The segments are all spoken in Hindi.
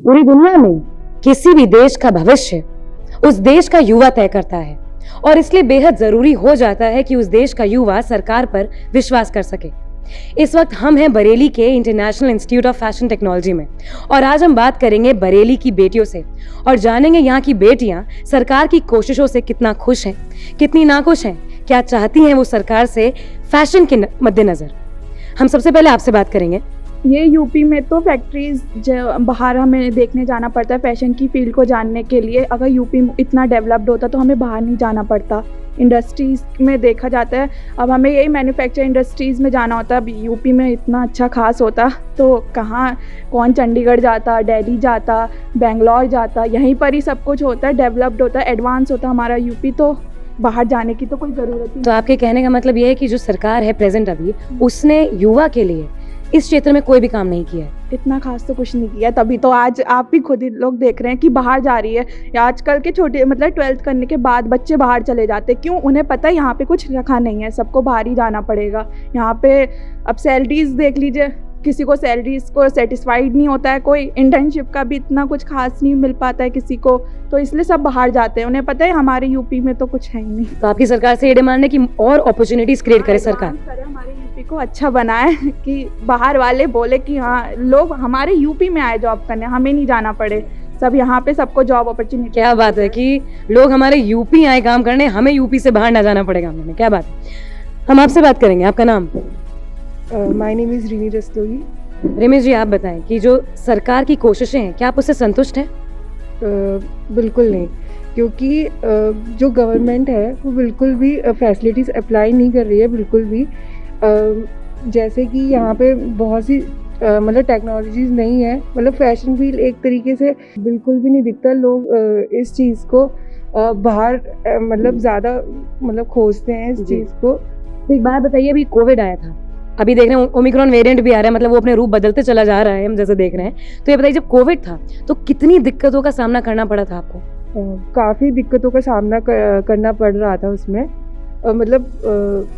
पूरी दुनिया में किसी भी देश का भविष्य उस देश का युवा तय करता है और इसलिए बेहद जरूरी हो जाता है कि उस देश का युवा सरकार पर विश्वास कर सके। इस वक्त हम हैं बरेली के international institute of fashion technology में और आज हम बात करेंगे बरेली की बेटियों से और जानेंगे यहाँ की बेटियां सरकार की कोशिशों से कितना खुश हैं, कितनी नाखुश हैं, क्या चाहती हैं वो सरकार से फैशन के मद्देनजर। हम सबसे पहले आपसे बात करेंगे। ये यूपी में तो फैक्ट्रीज जो बाहर हमें देखने जाना पड़ता है फैशन की फील्ड को जानने के लिए। अगर यूपी इतना डेवलप्ड होता तो हमें बाहर नहीं जाना पड़ता। इंडस्ट्रीज़ में देखा जाता है, अब हमें यही मैन्युफैक्चर इंडस्ट्रीज़ में जाना होता है। अब यूपी में इतना अच्छा खास होता तो कहाँ कौन चंडीगढ़ जाता, दिल्ली जाता, बेंगलोर जाता। यहीं पर ही सब कुछ होता है, डेवलप्ड होता है, एडवांस होता है हमारा यूपी। तो बाहर जाने की तो कोई ज़रूरत नहीं। तो आपके कहने का मतलब ये है कि जो सरकार है प्रेजेंट अभी, उसने युवा के लिए इस क्षेत्र में कोई भी काम नहीं किया है। इतना खास तो कुछ नहीं किया, तभी तो आज आप भी खुद ही लोग देख रहे हैं कि बाहर जा रही है। या आजकल के छोटे मतलब 12th करने के बाद बच्चे बाहर चले जाते हैं। क्यों? उन्हें पता है यहाँ पे कुछ रखा नहीं है, सबको बाहर ही जाना पड़ेगा। यहाँ पे अब सैलरीज देख लीजिए, किसी को सैलरीज को सेटिस्फाइड नहीं होता है, कोई इंटर्नशिप का भी इतना कुछ खास नहीं मिल पाता है किसी को, तो इसलिए सब बाहर जाते हैं। उन्हें पता है हमारे यूपी में तो कुछ है ही नहीं। तो आपकी सरकार से ये डिमांड है कि और अपॉर्चुनिटीज क्रिएट करे सरकार, हमारे यूपी को अच्छा बनाए कि बाहर वाले बोले कि हाँ लोग हमारे यूपी में आए जॉब करने, हमें नहीं जाना पड़े, सब यहाँ पे सबको जॉब अपॉर्चुनिटी। क्या बात है कि लोग हमारे यूपी आए काम करने, हमें यूपी से बाहर ना जाना पड़ेगा हमें। क्या बात है। हम आपसे बात करेंगे। आपका नाम? My name is Rimi Rastogi. Ramesh ji, आप बताएं कि जो सरकार की कोशिशें हैं, क्या आप उससे संतुष्ट हैं? बिल्कुल नहीं, क्योंकि जो गवर्नमेंट है वो बिल्कुल भी फैसिलिटीज़ अप्लाई नहीं कर रही है, बिल्कुल भी। जैसे कि यहाँ पे बहुत सी मतलब टेक्नोलॉजीज़ नहीं है, मतलब फैशन फील्ड एक तरीके से बिल्कुल भी नहीं दिखता। लोग इस चीज़ को बाहर मतलब ज़्यादा मतलब खोजते हैं इस चीज़ को। तो एक बात बताइए, अभी कोविड आया था, अभी देख रहे हैं ओमिक्रॉन वेरिएंट भी आ रहा है, मतलब वो अपने रूप बदलते चला जा रहा है, हम जैसे देख रहे हैं। तो ये बताइए, जब कोविड था तो कितनी दिक्कतों का सामना करना पड़ा था आपको? काफ़ी दिक्कतों का सामना करना पड़ रहा था उसमें। मतलब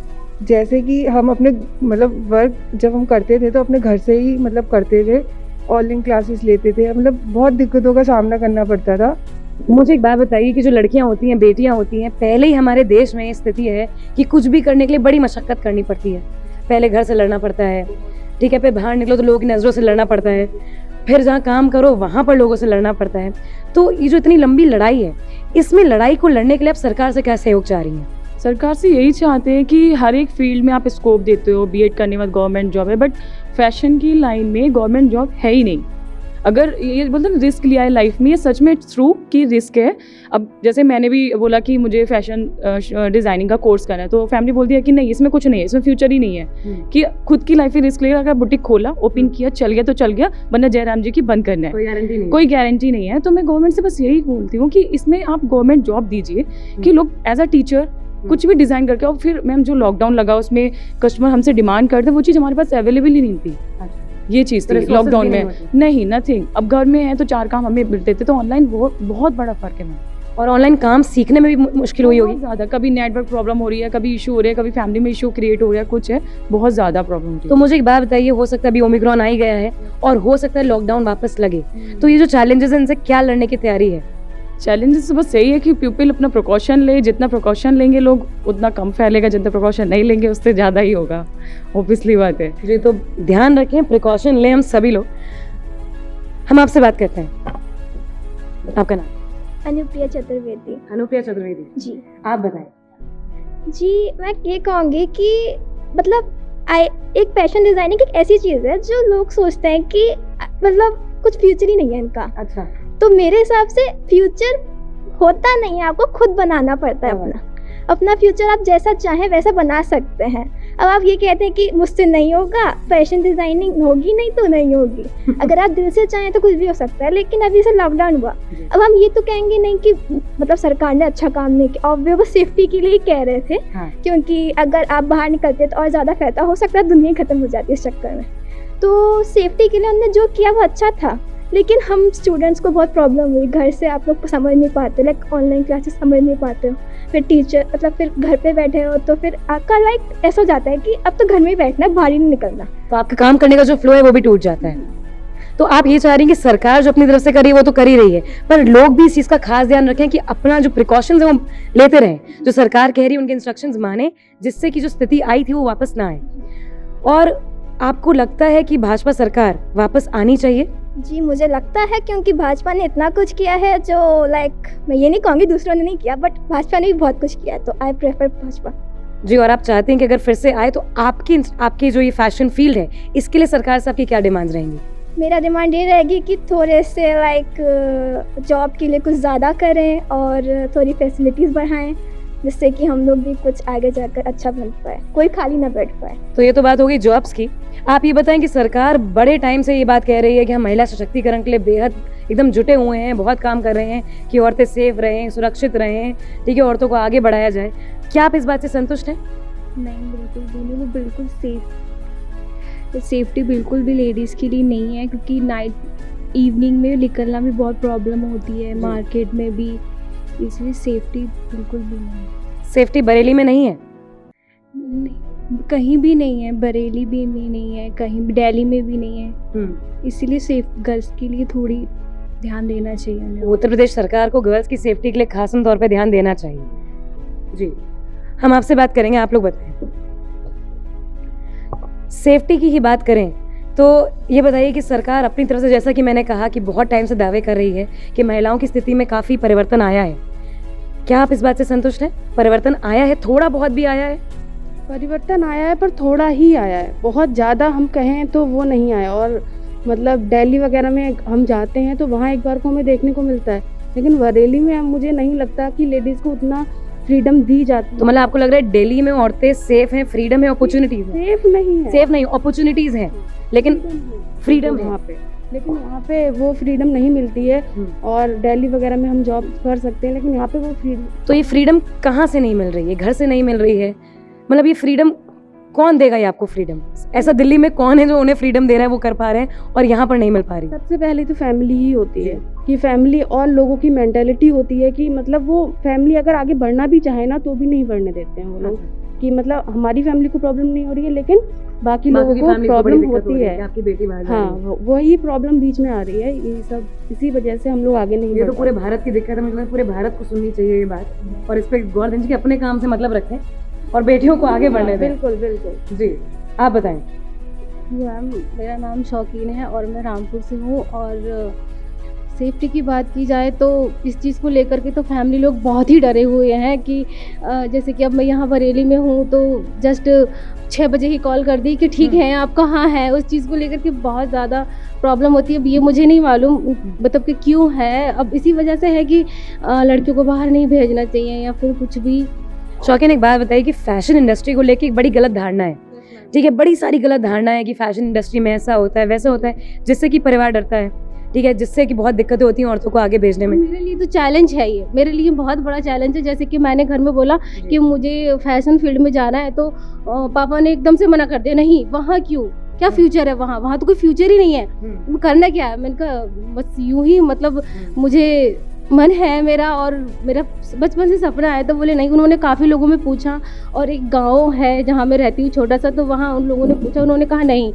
जैसे कि हम अपने मतलब वर्क जब हम करते थे तो अपने घर से ही मतलब करते थे, ऑनलाइन क्लासेस लेते थे, मतलब बहुत दिक्कतों का सामना करना पड़ता था। मुझे एक बात बताइए कि जो लड़कियां होती हैं, बेटियां होती हैं, पहले ही हमारे देश में ये स्थिति है कि कुछ भी करने के लिए बड़ी मशक्कत करनी पड़ती है। पहले घर से लड़ना पड़ता है, ठीक है, फिर बाहर निकलो तो लोगों की नज़रों से लड़ना पड़ता है, फिर जहाँ काम करो वहाँ पर लोगों से लड़ना पड़ता है। तो ये जो इतनी लंबी लड़ाई है, इसमें लड़ाई को लड़ने के लिए आप सरकार से क्या सहयोग चाह रही हैं? सरकार से यही चाहते हैं कि हर एक फील्ड में आप स्कोप देते हो, बीएड करने के बाद गवर्नमेंट जॉब है, बट फैशन की लाइन में गवर्नमेंट जॉब है ही नहीं। अगर ये बोलते हैं रिस्क लिया है लाइफ में, ये सच में ट्रू की रिस्क है। अब जैसे मैंने भी बोला कि मुझे फैशन डिज़ाइनिंग का कोर्स करना है, तो फैमिली बोलती है कि नहीं, इसमें कुछ नहीं है, इसमें फ्यूचर ही नहीं है, कि खुद की लाइफ में रिस्क लेकर अगर बुटीक खोला, ओपन किया, चल गया तो चल गया, वरना जयराम जी की बंद करना है, कोई गारंटी नहीं है। तो मैं गवर्नमेंट से बस यही बोलती हूँ कि इसमें आप गवर्नमेंट जॉब दीजिए कि लोग एज अ टीचर कुछ भी डिज़ाइन करके, और फिर मैम जो लॉकडाउन लगा उसमें कस्टमर हमसे डिमांड करते, वो चीज़ हमारे पास अवेलेबल ही नहीं थी। ये चीज़ थी लॉकडाउन में, नहीं नथिंग। अब घर में है तो 4 काम हमें मिलते थे, तो ऑनलाइन बहुत बड़ा फर्क है मैम। और ऑनलाइन काम सीखने में भी मुश्किल हुई होगी ज़्यादा, कभी नेटवर्क प्रॉब्लम हो रही है, कभी इशू हो रहा है, कभी फैमिली में इशू क्रिएट हो रहा है, कुछ है, बहुत ज़्यादा प्रॉब्लम। तो मुझे एक बात बताइए, हो सकता है अभी ओमिक्रॉन आ ही गया है और हो सकता है लॉकडाउन वापस लगे, तो ये जो चैलेंजेस हैं इनसे क्या लड़ने की तैयारी है? चैलेंजेस बस यही है कि पीपल अपना प्रिकॉशन ले, जितना प्रिकॉशन लेंगे लोग उतना कम फैलेगा, जितना प्रिकॉशन नहीं लेंगे उससे ज़्यादा ही होगा, ऑब्वियसली बात है जी। तो ध्यान रखें, प्रिकॉशन लें हम सभी लोग। हम आपसे बात करते हैं। आपका नाम? अनुप्रिया चतुर्वेदी। अनुप्रिया चतुर्वेदी जी। आप बताएं। जी, मैं ये कहूँगी कि मतलब एक फैशन डिज़ाइनिंग एक ऐसी चीज़ है जो लोग सोचते हैं कि मतलब कुछ फ्यूचर ही नहीं है इनका। अच्छा। तो मेरे हिसाब से फ्यूचर होता नहीं है, आपको खुद बनाना पड़ता है अपना फ्यूचर। आप जैसा चाहें वैसा बना सकते हैं। अब आप ये कहते हैं कि मुझसे नहीं होगा, फैशन डिज़ाइनिंग होगी नहीं तो नहीं होगी। अगर आप दिल से चाहें तो कुछ भी हो सकता है, लेकिन अभी से लॉकडाउन हुआ, अब हम ये तो कहेंगे नहीं कि मतलब सरकार ने अच्छा काम नहीं किया, और वो सेफ्टी के लिए ही कह रहे थे। हाँ। क्योंकि अगर आप बाहर निकलते तो और ज़्यादा फैलता, हो सकता है दुनिया खत्म हो जाती है इस चक्कर में। तो सेफ्टी के लिए उन्होंने जो किया वो अच्छा था, लेकिन हम स्टूडेंट्स को बहुत प्रॉब्लम हुई। घर से आप लोग समझ नहीं पाते, लाइक ऑनलाइन क्लासेस समझ नहीं पाते हो, फिर टीचर मतलब फिर घर पे बैठे हो, तो फिर आपका लाइक ऐसा हो जाता है कि अब तो घर में ही बैठना है, बाहर ही नहीं निकलना। तो आपका काम करने का जो फ्लो है वो भी टूट जाता है। तो आप ये चाह रही हैं कि सरकार जो अपनी तरफ से कर रही है वो तो कर ही रही है, पर लोग भी इस चीज़ का खास ध्यान रखें कि अपना जो प्रिकॉशंस है वो लेते रहें, जो सरकार कह रही है उनके इंस्ट्रक्शंस माने, जिससे कि जो स्थिति आई थी वो वापस ना आए। और आपको लगता है कि भाजपा सरकार वापस आनी चाहिए? जी मुझे लगता है, क्योंकि भाजपा ने इतना कुछ किया है जो लाइक मैं ये नहीं कहूँगी दूसरों ने नहीं किया, बट भाजपा ने भी बहुत कुछ किया है, तो आई प्रेफर भाजपा। जी, और आप चाहते हैं कि अगर फिर से आए तो आपकी जो ये फैशन फील्ड है इसके लिए सरकार से आपकी क्या डिमांड्स रहेंगी? मेरा डिमांड ये रहेगी कि थोड़े से लाइक जॉब के लिए कुछ ज़्यादा करें और थोड़ी फैसिलिटीज़ बढ़ाएं, जिससे कि हम लोग भी कुछ आगे जाकर अच्छा बन पाए, कोई खाली ना बैठ पाए। तो ये तो बात हो गई जॉब्स की। आप ये बताएं कि सरकार बड़े टाइम से ये बात कह रही है कि हम महिला सशक्तिकरण के लिए बेहद एकदम जुटे हुए हैं, बहुत काम कर रहे हैं कि औरतें सेफ रहें, सुरक्षित रहें, ठीक है, औरतों को आगे बढ़ाया जाए। क्या आप इस बात से संतुष्ट हैं? नहीं, बिल्कुल भी नहीं। वो बिल्कुल सेफ्टी बिल्कुल भी लेडीज़ के लिए नहीं है, क्योंकि नाइट इवनिंग में निकलना भी बहुत प्रॉब्लम होती है, मार्केट में भी, इसलिए सेफ्टी बिल्कुल भी नहीं है। सेफ्टी बरेली में नहीं है? नहीं, कहीं भी नहीं है, बरेली भी नहीं है, कहीं भी दिल्ली में भी नहीं है, इसीलिए सेफ गर्ल्स के लिए थोड़ी ध्यान देना चाहिए हमें। उत्तर प्रदेश सरकार को गर्ल्स की सेफ्टी के लिए खास तौर पे ध्यान देना चाहिए। जी, हम आपसे बात करेंगे, आप लोग बताएं। सेफ्टी की ही बात करें तो ये बताइए कि सरकार अपनी तरफ से, जैसा कि मैंने कहा कि बहुत टाइम से दावे कर रही है कि महिलाओं की स्थिति में काफ़ी परिवर्तन आया है, क्या आप इस बात से संतुष्ट हैं? परिवर्तन आया है, थोड़ा बहुत भी आया है? परिवर्तन आया है, पर थोड़ा ही आया है, बहुत ज़्यादा हम कहें तो वो नहीं आया। और मतलब दिल्ली वगैरह में हम जाते हैं तो वहाँ एक बार को हमें देखने को मिलता है, लेकिन बरेली में मुझे नहीं लगता कि लेडीज़ को उतना फ्रीडम दी जाती। तो मतलब आपको लग रहा है दिल्ली में औरतें सेफ हैं, फ्रीडम है, अपॉर्चुनिटीज है? सेफ नहीं है, सेफ नहीं, अपॉर्चुनिटीज हैं, लेकिन फ्रीडम है वहाँ पे, लेकिन यहाँ पे वो फ्रीडम नहीं मिलती है। और दिल्ली वगैरह में हम जॉब कर सकते हैं, लेकिन यहाँ पे वो फ्रीडम। तो ये फ्रीडम कहाँ से नहीं मिल रही है? घर से नहीं मिल रही है? मतलब ये फ्रीडम कौन देगा ये आपको फ्रीडम? ऐसा दिल्ली में कौन है जो उन्हें फ्रीडम दे रहा है, वो कर पा रहे हैं और यहाँ पर नहीं मिल पा रही? सबसे पहले तो फैमिली ही होती है कि फैमिली और लोगों की मेंटालिटी होती है कि मतलब वो फैमिली अगर आगे बढ़ना भी चाहे ना तो भी नहीं बढ़ने देते हैं वो लोग, कि मतलब हमारी फैमिली को प्रॉब्लम नहीं हो रही है, लेकिन बाकी लोगों को प्रॉब्लम होती है। आपकी बेटी बाहर हाँ, वही प्रॉब्लम बीच में आ रही है, ये सब इसी वजह से हम लोग आगे नहीं ये बढ़ तो पूरे भारत की दिक्कत है, मुझे लगता है पूरे भारत को सुननी चाहिए ये बात और इस पर गौर देना चाहिए कि अपने काम से मतलब रखें और बेटियों को आगे बढ़ने दें। बिल्कुल बिल्कुल। जी, आप बताएं। मैम, मेरा नाम शौकीन है और मैं रामपुर से हूँ। और सेफ्टी की बात की जाए तो इस चीज़ को लेकर के तो फैमिली लोग बहुत ही डरे हुए हैं कि जैसे कि अब मैं यहाँ बरेली में हूँ तो जस्ट 6 बजे ही कॉल कर दी कि ठीक है आप कहाँ हैं, उस चीज़ को लेकर के बहुत ज़्यादा प्रॉब्लम होती है। अब ये मुझे नहीं मालूम मतलब कि क्यों है, अब इसी वजह से है कि लड़कियों को बाहर नहीं भेजना चाहिए या फिर कुछ भी। शौकीन, एक बात बताइए कि फैशन इंडस्ट्री को लेके एक बड़ी गलत धारणा है, ठीक है, बड़ी सारी गलत धारणा है कि फैशन इंडस्ट्री में ऐसा होता है वैसा होता है, जिससे कि परिवार डरता है, ठीक है, जिससे कि बहुत दिक्कतें होती हैं औरतों को आगे भेजने में। मेरे लिए तो चैलेंज है, ये मेरे लिए बहुत बड़ा चैलेंज है। जैसे कि मैंने घर में बोला कि मुझे फैशन फील्ड में जाना है तो पापा ने एकदम से मना कर दिया, नहीं वहाँ क्यों, क्या फ्यूचर है वहाँ, वहाँ तो कोई फ्यूचर ही नहीं है, करना क्या है। मैंने कहा बस यूं ही मतलब मुझे मन है मेरा और मेरा बचपन से सपना है। तो बोले नहीं, उन्होंने काफ़ी लोगों में पूछा और एक गांव है जहाँ मैं रहती हूँ छोटा सा, तो वहाँ उन लोगों ने पूछा, उन्होंने कहा नहीं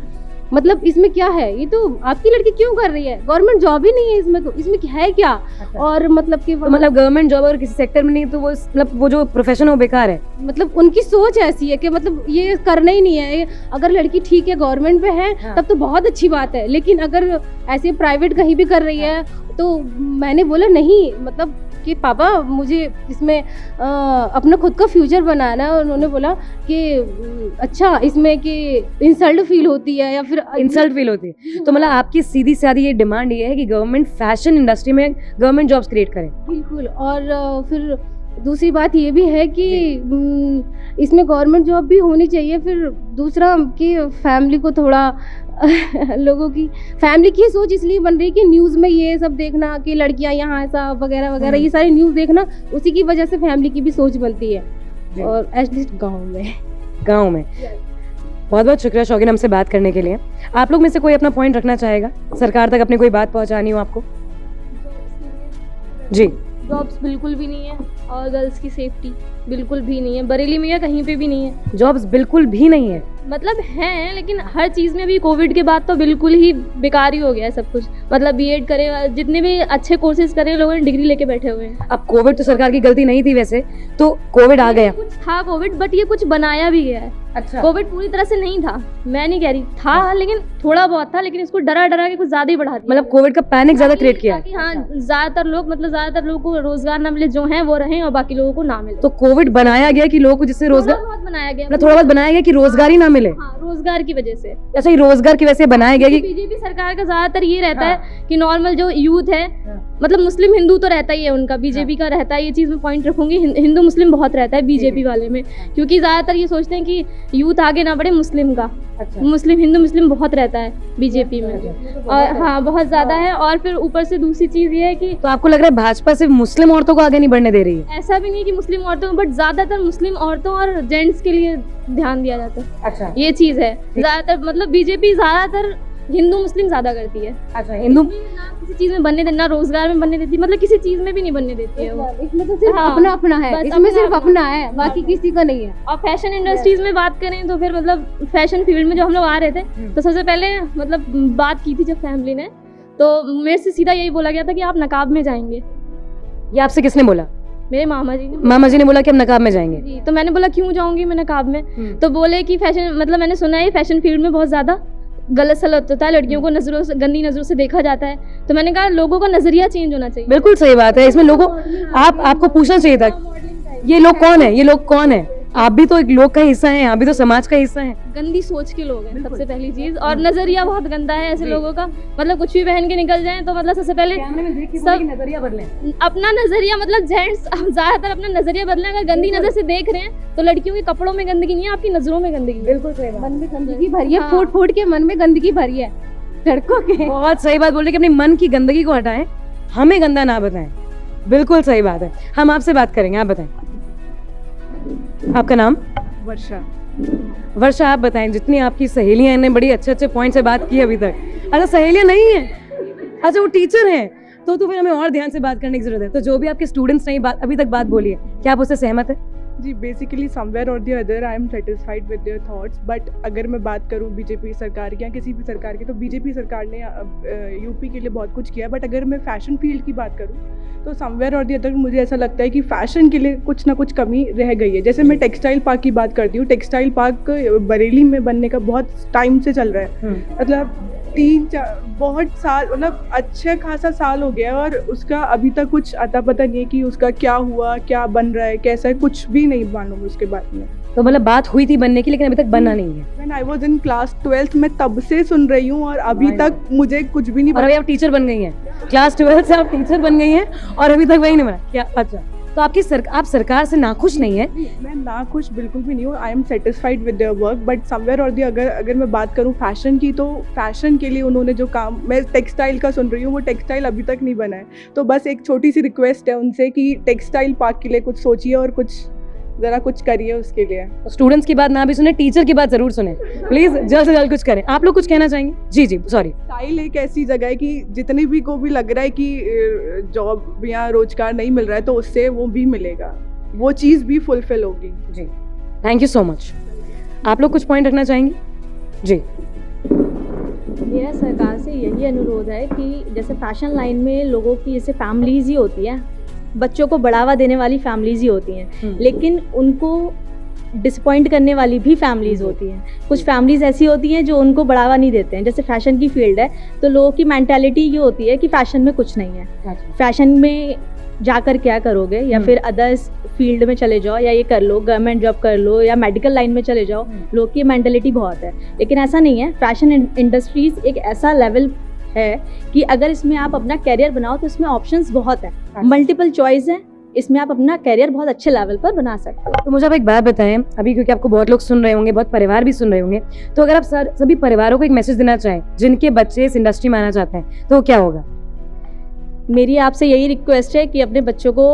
मतलब इसमें क्या है, ये तो आपकी लड़की क्यों कर रही है, गवर्नमेंट जॉब ही नहीं है इसमें, तो इसमें क्या है क्या। और मतलब कि तो मतलब गवर्नमेंट जॉब अगर किसी सेक्टर में नहीं तो वो मतलब वो जो प्रोफेशन है वो बेकार है। मतलब उनकी सोच ऐसी है कि मतलब ये करना ही नहीं है, अगर लड़की ठीक है गवर्नमेंट में है तब तो बहुत अच्छी बात है, लेकिन अगर ऐसे प्राइवेट कहीं भी कर रही है तो मैंने बोला नहीं मतलब कि पापा मुझे इसमें अपना खुद का फ्यूचर बनाना है। और उन्होंने बोला कि अच्छा इसमें कि इंसल्ट फील होती है या फिर इंसल्ट फील होती है। तो मतलब आपकी सीधी सादी ये डिमांड ये है कि गवर्नमेंट फैशन इंडस्ट्री में गवर्नमेंट जॉब्स क्रिएट करे। बिल्कुल। और फिर दूसरी बात ये भी है कि इसमें गवर्नमेंट जॉब भी होनी चाहिए। फिर दूसरा कि फैमिली को थोड़ा लोगों की फैमिली की सोच इसलिए बन रही है कि न्यूज़ में ये सब देखना कि लड़कियां यहाँ ऐसा वगैरह वगैरह, ये सारी न्यूज़ देखना, उसी की वजह से फैमिली की भी सोच बनती है। और एटलीस्ट गाँव में बहुत बहुत शुक्रिया शौकीन हमसे बात करने के लिए। आप लोग में से कोई अपना पॉइंट रखना चाहेगा, सरकार तक अपनी कोई बात पहुंचानी हो आपको? जी, जॉब्स बिल्कुल भी नहीं है और गर्ल्स की सेफ्टी बिल्कुल भी नहीं है, बरेली में या कहीं पे भी नहीं है। जॉब्स बिल्कुल भी नहीं है। मतलब हैं, लेकिन हर चीज़ में भी कोविड के बाद तो बिल्कुल ही बेकार ही हो गया है सब कुछ। मतलब बीएड करे, जितने भी अच्छे कोर्सेज करे लोगों ने डिग्री लेके बैठे हुए हैं। अब कोविड तो सरकार की गलती नहीं थी वैसे, तो कोविड आ गया। कुछ था कोविड, बट ये कुछ बनाया भी गया है। अच्छा। कोविड पूरी तरह से नहीं था, मैं नहीं कह रही था, लेकिन थोड़ा बहुत था, लेकिन इसको डरा डरा के कुछ ज़्यादा ही बढ़ा दिया। मतलब कोविड का पैनिक ज्यादा क्रिएट किया ताकि हाँ ज़्यादातर लोग, मतलब ज़्यादातर लोगों को रोजगार ना मिले, जो हैं वो रहें और बाकी लोगों को ना मिले। तो कोविड बनाया गया कि लोगों को जिससे रोजगार, बहुत बनाया गया, मतलब थोड़ा बहुत बनाया गया कि रोजगार ही ना मिले। हाँ, रोजगार की वजह से। अच्छा, ये रोजगार की वजह से बनाया गया कि बीजेपी सरकार का ज्यादातर ये रहता है कि नॉर्मल जो यूथ है, मतलब मुस्लिम हिंदू तो रहता ही है उनका, बीजेपी का रहता है, ये चीज़ मैं पॉइंट रखूंगी, हिंदू मुस्लिम बहुत रहता है बीजेपी वाले में, क्योंकि ज़्यादातर ये सोचते हैं कि यूथ आगे ना बढ़े मुस्लिम का। मुस्लिम, हिंदू मुस्लिम बहुत रहता है बीजेपी में, और हाँ बहुत ज़्यादा है। और फिर ऊपर से दूसरी चीज़ ये है कि तो आपको लग रहा है भाजपा सिर्फ मुस्लिम औरतों को आगे नहीं बढ़ने दे रही है? ऐसा भी नहीं कि मुस्लिम औरतों, बट ज़्यादातर मुस्लिम औरतों और जेंट्स के लिए ध्यान दिया जाता है। अच्छा, ये चीज़ है ज़्यादातर, मतलब बीजेपी ज़्यादातर हिंदू मुस्लिम ज़्यादा करती है। अच्छा, हिंदू ना किसी चीज़ में बनने देती, ना रोजगार में बनने देती, मतलब किसी चीज़ में भी नहीं बनने देती है वो। इसमें तो सिर्फ हाँ, अपना अपना है, बस इसमें सिर्फ अपना अपना है, बाकी किसी का नहीं है। और फैशन इंडस्ट्रीज में बात करें तो फिर मतलब फैशन फील्ड में जो हम लोग आ रहे थे, तो सबसे पहले मतलब बात की थी जब फैमिली ने, तो मेरे से सीधा यही बोला गया था कि आप नकाब में जाएंगे। ये आपसे किसने बोला? मेरे मामा जी ने। मामा जी ने बोला कि हम नकाब में जाएंगे। जी, तो मैंने बोला क्यों जाऊंगी मैं नकाब में? तो बोले कि फैशन, मतलब मैंने सुना है फैशन फील्ड में बहुत ज़्यादा गलत सलत होता है, लड़कियों को नजरों से, गंदी नजरों से देखा जाता है। तो मैंने कहा लोगों का नजरिया चेंज होना चाहिए। बिल्कुल सही बात है। इसमें लोगों, आपको पूछना चाहिए था ये लोग कौन है, ये लोग कौन है? आप भी तो एक लोग का हिस्सा हैं, आप भी तो समाज का हिस्सा हैं। गंदी सोच के लोग हैं सबसे पहली चीज, और नजरिया बहुत गंदा है ऐसे लोगों का। मतलब कुछ भी पहन के निकल जाएं तो मतलब सबसे पहले सब नजरिया बदलें, अपना नजरिया, मतलब जेंट्स ज्यादातर अपना नजरिया बदलें। अगर गंदी नजर से देख रहे हैं तो लड़कियों के कपड़ों में गंदगी नहीं है, आपकी नजरों में गंदगी है। बिल्कुल सही बात। मन में गंदगी भरी है, हाँ। फूट फूट के मन में गंदगी भरी है लड़कों के। बहुत सही बात बोल रहे कि अपने मन की गंदगी को हटाएं, हमें गंदा ना बताएं। बिल्कुल सही बात है। हम आपसे बात करेंगे, आप बताएं आपका नाम? वर्षा। वर्षा, आप बताएं, जितनी आपकी सहेलियां, इन्हें बड़ी अच्छे अच्छे पॉइंट से बात की अभी तक। अच्छा, सहेलियां नहीं है, अच्छा वो टीचर हैं, तो फिर हमें और ध्यान से बात करने की जरूरत है। तो जो भी आपके स्टूडेंट्स ने अभी तक बात बोली है, क्या आप उससे सहमत है? जी, बेसिकली समवेयर और the other I am satisfied with their thoughts, but अगर मैं बात करूं बीजेपी सरकार की या किसी भी सरकार की, तो बीजेपी सरकार ने यूपी के लिए बहुत कुछ किया। बट अगर मैं फैशन फील्ड की बात करूं तो समवेयर और द अदर मुझे ऐसा लगता है कि फ़ैशन के लिए कुछ ना कुछ कमी रह गई है। जैसे मैं टेक्सटाइल पार्क की बात करती हूँ, टेक्सटाइल पार्क बरेली में बनने का बहुत टाइम से चल रहा है, मतलब 3-4 बहुत साल, मतलब अच्छा खासा साल हो गया, और उसका अभी तक कुछ अता पता नहीं है कि उसका क्या हुआ, क्या बन रहा है, कैसा है, कुछ भी नहीं मालूम उसके बारे में। तो मतलब बात हुई थी बनने की, लेकिन अभी तक बना नहीं है। When I was in class 12th मैं तब से सुन रही हूँ और अभी तक मुझे कुछ भी नहीं और अभी आप टीचर बन गई हैं, क्लास 12 से आप टीचर बन गई हैं और अभी तक वही नहीं बना क्या? अच्छा, तो आप सरकार से नाखुश नहीं है? मैं नाखुश बिल्कुल भी नहीं हूँ। I am satisfied with their work, but somewhere और अगर मैं बात करूँ फैशन की, तो फैशन के लिए उन्होंने जो काम, मैं टेक्सटाइल का सुन रही हूँ, वो टेक्सटाइल अभी तक नहीं बना है। तो बस एक छोटी सी रिक्वेस्ट है उनसे कि टेक्सटाइल पार्क के लिए कुछ सोचिए और कुछ ज़रा कुछ करिए उसके लिए। स्टूडेंट्स की बात ना भी सुने, टीचर की बात जरूर सुने प्लीज, जल्द से जल्द कुछ करें। आप लोग कुछ कहना चाहेंगे? जी जी, सॉरी। स्टाइल एक ऐसी जगह है कि जितने भी को भी लग रहा है कि जॉब या रोजगार नहीं मिल रहा है, तो उससे वो भी मिलेगा, वो चीज़ भी फुलफिल होगी। जी, थैंक यू सो मच। आप लोग कुछ पॉइंट रखना चाहेंगे? जी। मेरा सरकार से यही अनुरोध है कि जैसे फैशन लाइन में लोगों की जैसे फैमिलीज ही होती है, बच्चों को बढ़ावा देने वाली फैमिलीज ही होती हैं, लेकिन उनको डिसपॉइंट करने वाली भी फैमिलीज होती हैं। कुछ फैमिलीज ऐसी होती हैं जो उनको बढ़ावा नहीं देते हैं। जैसे फैशन की फील्ड है तो लोगों की मेंटालिटी ये होती है कि फैशन में कुछ नहीं है, फैशन में जाकर क्या करोगे, या फिर अदर्स फील्ड में चले जाओ, या ये कर लो, गवर्नमेंट जॉब कर लो, या मेडिकल लाइन में चले जाओ। लोग की मेंटालिटी बहुत है, लेकिन ऐसा नहीं है। फैशन इंडस्ट्रीज एक ऐसा लेवल है कि अगर इसमें आप अपना कैरियर बनाओ तो इसमें ऑप्शंस बहुत है, मल्टीपल चॉइस है, इसमें आप अपना कैरियर बहुत अच्छे लेवल पर बना सकते हो। तो मुझे आप एक बात बताएं अभी, क्योंकि आपको बहुत लोग सुन रहे होंगे, बहुत परिवार भी सुन रहे होंगे, तो अगर आप सभी परिवारों को एक मैसेज देना चाहें जिनके बच्चे इस इंडस्ट्री में आना चाहते हैं, तो क्या होगा? मेरी आपसे यही रिक्वेस्ट है कि अपने बच्चों को,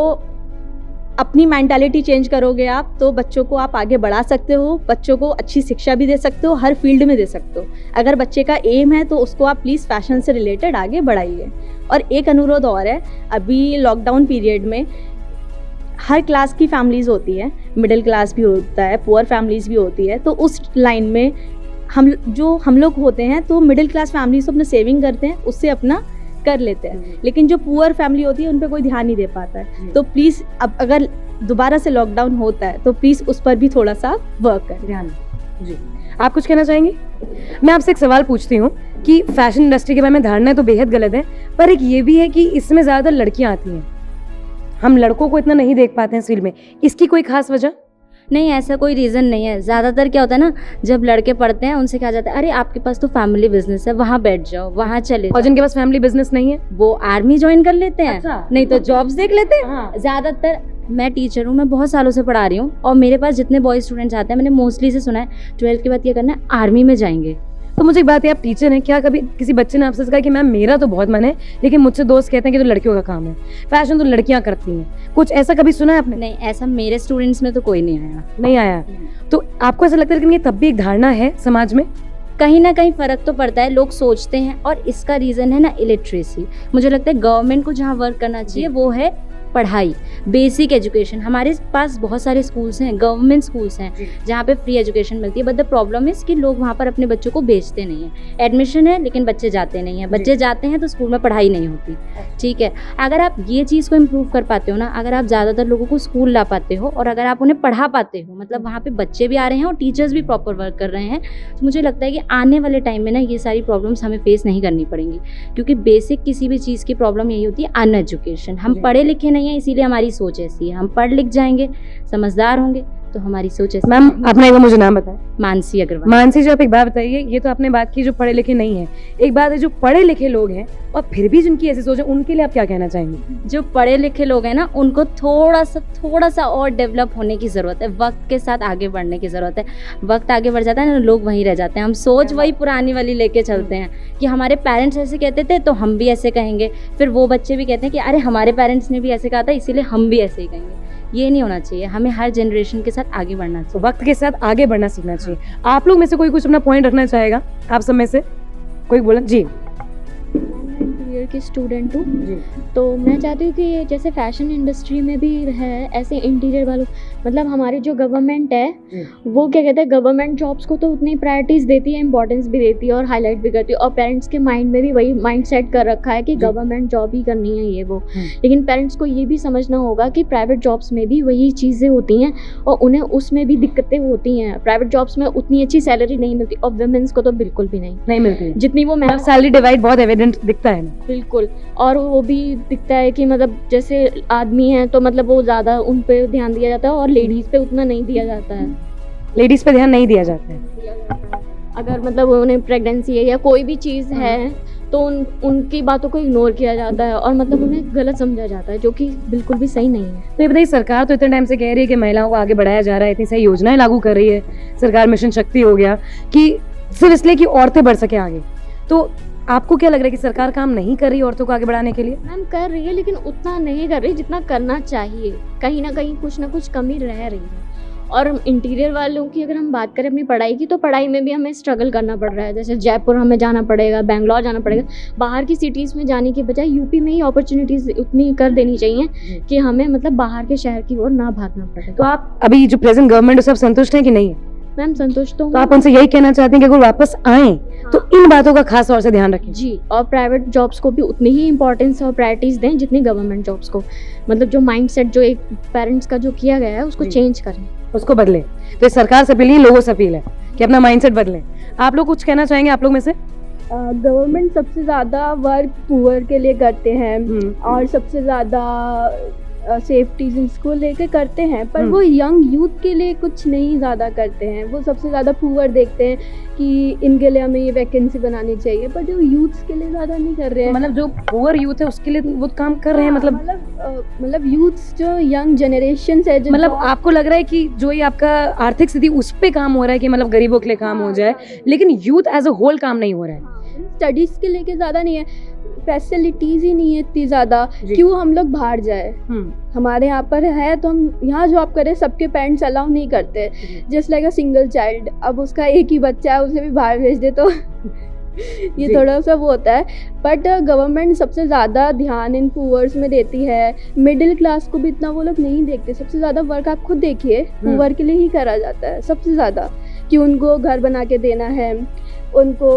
अपनी मेंटालिटी चेंज करोगे आप तो बच्चों को आप आगे बढ़ा सकते हो, बच्चों को अच्छी शिक्षा भी दे सकते हो, हर फील्ड में दे सकते हो। अगर बच्चे का एम है तो उसको आप प्लीज़ फैशन से रिलेटेड आगे बढ़ाइए। और एक अनुरोध और है, अभी लॉकडाउन पीरियड में हर क्लास की फैमिलीज़ होती है, मिडिल क्लास भी होता है, पुअर फैमिलीज़ भी होती है। तो उस लाइन में हम लोग होते हैं, तो मिडिल क्लास फैमिलीज़ तो अपना सेविंग करते हैं, उससे अपना कर लेते हैं। लेकिन जो पुअर फैमिली होती है उन पर कोई ध्यान नहीं दे पाता है। तो प्लीज़ अब अगर दोबारा से लॉकडाउन होता है तो प्लीज़ उस पर भी थोड़ा सा वर्क करें। ध्यान जी। आप कुछ कहना चाहेंगे? मैं आपसे एक सवाल पूछती हूँ कि फैशन इंडस्ट्री के बारे में धारणाएं तो बेहद गलत है, पर एक ये भी है कि इसमें ज़्यादातर लड़कियाँ आती हैं, हम लड़कों को इतना नहीं देख पाते हैं इस फील्ड में। इसकी कोई खास वजह? नहीं, ऐसा कोई रीज़न नहीं है। ज़्यादातर क्या होता है ना, जब लड़के पढ़ते हैं उनसे कहा जाता है अरे आपके पास तो फैमिली बिजनेस है, वहाँ बैठ जाओ, वहाँ चले और जाओ। जिनके पास फैमिली बिजनेस नहीं है वो आर्मी ज्वाइन कर लेते हैं, अच्छा। नहीं तो जॉब्स देख लेते हैं। हाँ। ज़्यादातर मैं टीचर हूँ, मैं बहुत सालों से पढ़ा रही हूँ और मेरे पास जितने बॉयज स्टूडेंट्स आते हैं, मैंने मोस्टली से सुना है 12th के बाद क्या करना है, आर्मी में जाएंगे। तो मुझे एक बात है, आप टीचर हैं, क्या कभी किसी बच्चे ने आपसे कहा कि मैम मेरा तो बहुत मन है लेकिन मुझसे दोस्त कहते हैं कि तो लड़कियों का काम है, फैशन तो लड़कियां करती हैं, कुछ ऐसा कभी सुना है आपने? नहीं, ऐसा मेरे स्टूडेंट्स में तो कोई नहीं आया। नहीं आया। तो आपको ऐसा लगता है कि ये तब भी एक धारणा है समाज में? कहीं ना कहीं फ़र्क तो पड़ता है, लोग सोचते हैं, और इसका रीज़न है ना इलिटरेसी। मुझे लगता है गवर्नमेंट को जहाँ वर्क करना चाहिए वो है पढ़ाई, बेसिक एजुकेशन। हमारे पास बहुत सारे स्कूल्स हैं, गवर्नमेंट स्कूल्स हैं जहाँ पे फ्री एजुकेशन मिलती है, बट द प्रॉब्लम इज़ कि लोग वहाँ पर अपने बच्चों को भेजते नहीं हैं। एडमिशन है लेकिन बच्चे जाते नहीं हैं, बच्चे जाते हैं तो स्कूल में पढ़ाई नहीं होती। ठीक है, अगर आप ये चीज़ को इम्प्रूव कर पाते हो ना, अगर आप ज़्यादातर लोगों को स्कूल ला पाते हो और अगर आप उन्हें पढ़ा पाते हो, मतलब वहाँ पे बच्चे भी आ रहे हैं और टीचर्स भी प्रॉपर वर्क कर रहे हैं, तो मुझे लगता है कि आने वाले टाइम में ना ये सारी प्रॉब्लम्स हमें फेस नहीं करनी पड़ेंगी। क्योंकि बेसिक किसी भी चीज़ की प्रॉब्लम यही होती है, अनएजुकेशन। हम पढ़े लिखे नहीं हैं, इसीलिए हमारी सोच ऐसी है। हम पढ़ लिख जाएंगे, समझदार होंगे, तो हमारी सोच ऐसी। मैम अपना एक बार मुझे नाम बताएं। मानसी अग्रवाल। मानसी जी, आप एक बात बताइए, ये तो आपने बात की जो पढ़े लिखे नहीं है, एक बात है जो पढ़े लिखे लोग हैं और फिर भी जिनकी ऐसी सोच है, उनके लिए आप क्या कहना चाहेंगे? जो पढ़े लिखे लोग हैं ना, उनको थोड़ा सा और डेवलप होने की ज़रूरत है, वक्त के साथ आगे बढ़ने की ज़रूरत है। वक्त आगे बढ़ जाता है ना, लोग वहीं रह जाते हैं। हम सोच वही पुरानी वाली लेके चलते हैं कि हमारे पेरेंट्स ऐसे कहते थे तो हम भी ऐसे कहेंगे, फिर वो बच्चे भी कहते हैं कि अरे हमारे पेरेंट्स ने भी ऐसे कहा था इसीलिए हम भी ऐसे ही कहेंगे। ये नहीं होना चाहिए, हमें हर जनरेशन के साथ आगे बढ़ना चाहिए, वक्त के साथ आगे बढ़ना सीखना चाहिए। आप लोग में से कोई कुछ अपना पॉइंट रखना चाहेगा? आप सब में से कोई बोला? जी। इंटीरियर की स्टूडेंट हूँ, तो मैं चाहती हूँ कि जैसे फैशन इंडस्ट्री में भी है, ऐसे इंटीरियर वालों, मतलब हमारी जो गवर्नमेंट है वो क्या कहते हैं, गवर्नमेंट जॉब्स को तो उतनी प्रायोरिटीज़ देती है, इंपॉर्टेंस भी देती है और हाईलाइट भी करती है, और पेरेंट्स के माइंड में भी वही माइंड सेट कर रखा है कि गवर्नमेंट जॉब ही करनी है ये वो। लेकिन पेरेंट्स को ये भी समझना होगा कि प्राइवेट जॉब्स में भी वही चीज़ें होती हैं और उन्हें उसमें भी दिक्कतें होती हैं। प्राइवेट जॉब्स में उतनी अच्छी सैलरी नहीं मिलती और वुमेन्स को तो बिल्कुल भी नहीं मिलती, जितनी वो सैलरी डिवाइड बहुत एविडेंट दिखता है। बिल्कुल, और वो भी दिखता है कि मतलब जैसे आदमी हैं तो मतलब वो ज़्यादा उन पे ध्यान दिया जाता है और लेडीज़ पे उतना नहीं दिया जाता है। लेडीज़ पे ध्यान नहीं दिया जाता है। अगर मतलब उन्हें प्रेगनेंसी है या कोई भी चीज़ है तो उनकी बातों को इग्नोर किया जाता है और मतलब उन्हें गलत समझा जाता है, जो कि बिल्कुल भी सही नहीं है। तो ये बताइए, सरकार तो इतने टाइम से कह रही है कि महिलाओं को आगे बढ़ाया जा रहा है, इतनी सही योजनाएं लागू कर रही है सरकार, मिशन शक्ति हो गया, कि सिर्फ इसलिए कि औरतें बढ़ सके आगे। तो आपको क्या लग रहा है कि सरकार काम नहीं कर रही औरतों को आगे बढ़ाने के लिए? मैम कर रही है, लेकिन उतना नहीं कर रही जितना करना चाहिए। कहीं ना कुछ कमी रह रही है। और इंटीरियर वालों की अगर हम बात करें अपनी पढ़ाई की, तो पढ़ाई में भी हमें स्ट्रगल करना पड़ रहा है। जैसे जयपुर हमें जाना पड़ेगा, बेंगलोर जाना पड़ेगा, बाहर की सिटीज़ में जाने के बजाय यूपी में ही अपॉर्चुनिटीज़ उतनी कर देनी चाहिए कि हमें मतलब बाहर के शहर की ओर ना भागना पड़े। तो आप अभी जो प्रेजेंट गवर्नमेंट है सब संतुष्ट हैं कि नहीं? मैम संतुष्ट तो आप उनसे यही कहना चाहते हैं कि अगर वापस आएँ तो इन बातों का खास तौर से ध्यान रखें। जी, और प्राइवेट जॉब्स को भी उतनी ही इंपॉर्टेंस और प्रायोरिटीज़ दें जितनी गवर्नमेंट जॉब्स को। मतलब जो माइंडसेट जो एक पेरेंट्स का जो किया गया है उसको चेंज करें, उसको बदलें। तो सरकार से अपील नहीं, लोगों से अपील है कि अपना माइंडसेट बदलें। आप लोग कुछ कहना चाहेंगे? आप लोग में से गवर्नमेंट सबसे ज़्यादा वर्क पुअर के लिए करते हैं और सबसे ज़्यादा सेफ्टीज इसको लेके करते हैं, पर वो यंग यूथ के लिए कुछ नहीं ज़्यादा करते हैं। वो सबसे ज़्यादा पुअर देखते हैं कि इनके लिए हमें ये वैकेंसी बनानी चाहिए, पर जो यूथ्स के लिए ज़्यादा नहीं कर रहे हैं। मतलब जो पुअर यूथ है उसके लिए वो काम कर रहे हैं। मतलब यूथ्स जो यंग जनरेशन है, मतलब आपको लग रहा है कि जो ये आपका आर्थिक स्थिति उस पे काम हो रहा है कि मतलब गरीबों के लिए काम हो जाए, लेकिन यूथ एज अ होल काम नहीं हो रहा है। स्टडीज़ के लेके ज़्यादा नहीं है, फैसिलिटीज़ ही नहीं है इतनी ज़्यादा, क्यों हम लोग बाहर जाए। हमारे यहाँ पर है तो हम यहाँ जॉब करें, सबके पेरेंट्स अलाउ नहीं करते। Just like a single child, अब उसका एक ही बच्चा है, उसे भी बाहर भेज दे तो ये जी। थोड़ा सा वो होता है। बट गवर्नमेंट सबसे ज़्यादा ध्यान इन पुअर्स में देती है। मिडिल क्लास को भी इतना वो लोग नहीं देखते। सबसे ज़्यादा वर्क आप खुद देखिए, पुअर के लिए ही करा जाता है सबसे ज़्यादा, कि उनको घर बना के देना है, उनको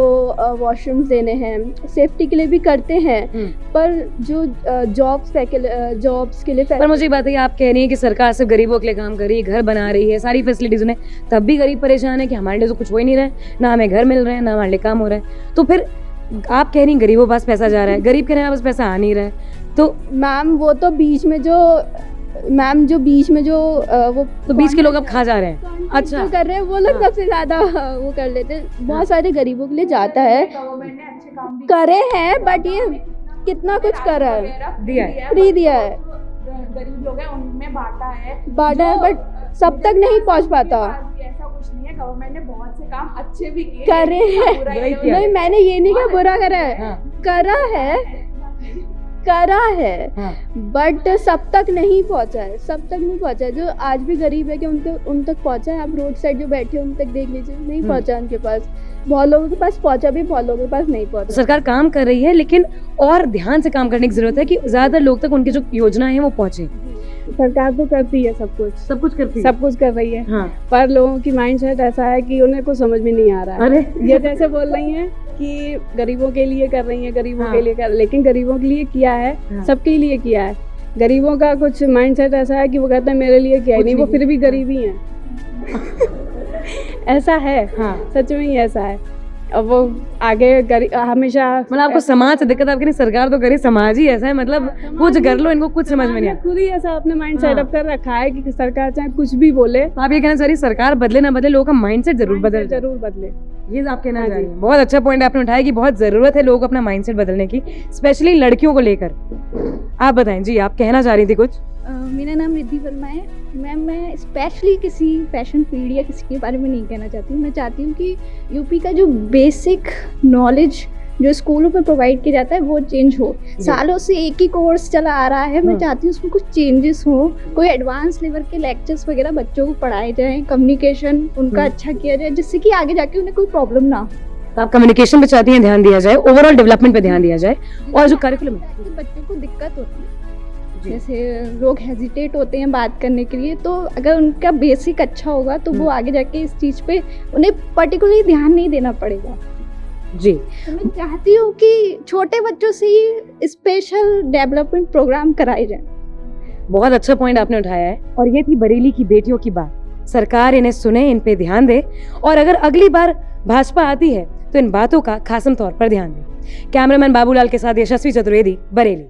वॉशरूम्स देने हैं, सेफ्टी के लिए भी करते हैं। पर जो जॉब्स के लिए पर मुझे ये बात है, आप कह रही हैं कि सरकार सिर्फ गरीबों के लिए काम कर रही है, घर बना रही है, सारी फैसिलिटीज उन्हें, तब भी गरीब परेशान है कि हमारे लिए तो कुछ हो ही नहीं रहा है, ना हमें घर मिल रहे हैं, ना हमारे लिए काम हो रहा है। तो फिर आप कह रही हैं गरीबों के पास पैसा जा रहा है, गरीब कह रहे हैं पास पैसा आ नहीं रहा है, तो मैम वो तो बीच में जो वो तो बीच के लोग अब खा जा रहे हैं। अच्छा। जो कर रहे हैं वो लोग सबसे ज्यादा वो कर लेते हैं। बहुत सारे गरीबों के लिए जाता है, करे हैं, बट ये कितना कुछ कर रहा है, दिया है। फ्री दिया है, गरीब लोग हैं उनमें बांटा है, बट सब तक नहीं पहुंच पाता। ऐसा कुछ नहीं है। गवर्नमेंट ने बहुत से काम अच्छे भी किए, करे हैं। बुरा ही किया। नहीं, मैंने ये नहीं कहा बुरा करा है, हाँ। करा है, हाँ। बट सब तक नहीं पहुंचा है, सब तक नहीं पहुंचा है। जो आज भी गरीब है कि उन तक पहुंचा है। आप रोड साइड जो बैठे हो उन तक देख लीजिए, नहीं पहुंचा उनके पास। बहुत लोगों के पास पहुंचा भी, बहुत लोगों के पास नहीं पहुंचा। सरकार काम कर रही है, लेकिन और ध्यान से काम करने की जरूरत है कि ज्यादातर लोग तक उनकी जो योजना है वो पहुंचे। सरकार तो करती है सब कुछ करती सब कुछ कर रही है, हाँ। पर लोगों की माइंडसेट ऐसा है कि उन्हें कुछ समझ में नहीं आ रहा है। अरे ये जैसे बोल रही हैं कि गरीबों के लिए कर रही हैं, गरीबों हाँ। के लिए कर, लेकिन गरीबों के लिए किया है, हाँ। सबके लिए किया है। गरीबों का कुछ माइंडसेट ऐसा है कि वो कहते हैं मेरे लिए किया ही कुछ नहीं, वो नहीं फिर भी गरीब ही हैं। ऐसा है, हाँ। सच में ही ऐसा है। अब वो आगे हमेशा मतलब आपको समाज से दिक्कत, आपकी नहीं, सरकार तो करे, समाज ही ऐसा है, मतलब कुछ कर लो, इनको कुछ समझ में नहीं आता। खुद ही ऐसा अपने माइंड हाँ। सेटअप कर रखा है कि सरकार चाहे कुछ भी बोले, तो आप ये कहना चाह रही सरकार बदले ना बदले, लोगों का माइंडसेट जरूर बदल जाए। जरूर बदले। ये आप कहना हाँ चाह जी। रही हैं। बहुत अच्छा पॉइंट आपने उठाया कि बहुत जरूरत है लोगों को अपना माइंडसेट बदलने की, स्पेशली लड़कियों को लेकर। आप बताएं जी, आप कहना चाह रही थी कुछ। मेरा नाम रिद्धि वर्मा है। मैम, मैं स्पेशली किसी फैशन फील्ड या किसी के बारे में नहीं कहना चाहती हूँ। मैं चाहती हूँ कि यूपी का जो बेसिक नॉलेज जो स्कूलों में प्रोवाइड किया जाता है वो चेंज हो। सालों से एक ही कोर्स चला आ रहा है, मैं चाहती हूँ उसमें कुछ चेंजेस हो, कोई एडवांस लेवल के लेक्चर्स वगैरह बच्चों को पढ़ाए जाएं, कम्युनिकेशन उनका अच्छा किया जाए, जिससे कि आगे जाके उन्हें कोई प्रॉब्लम ना हो। तो आप कम्युनिकेशन पे चाहती हैं ध्यान दिया जाए, ओवरऑल डेवलपमेंट पे ध्यान दिया जाए, और जो करिकुलम है कि बच्चों को दिक्कत होती है, जैसे लोग हेजिटेट होते हैं बात करने के लिए, तो अगर उनका बेसिक अच्छा होगा तो वो आगे जाके इस चीज़ पे उन्हें पर्टिकुलरली ध्यान नहीं देना पड़ेगा जी। तो मैं चाहती हूँ कि छोटे बच्चों से ही स्पेशल डेवलपमेंट प्रोग्राम कराए जाएं। बहुत अच्छा पॉइंट आपने उठाया है, और ये थी बरेली की बेटियों की बात। सरकार इन्हें सुने, इन पे ध्यान दे, और अगर अगली बार भाजपा आती है तो इन बातों का खासम तौर पर ध्यान दे। कैमरामैन बाबूलाल के साथ यशस्वी चतुर्वेदी, बरेली।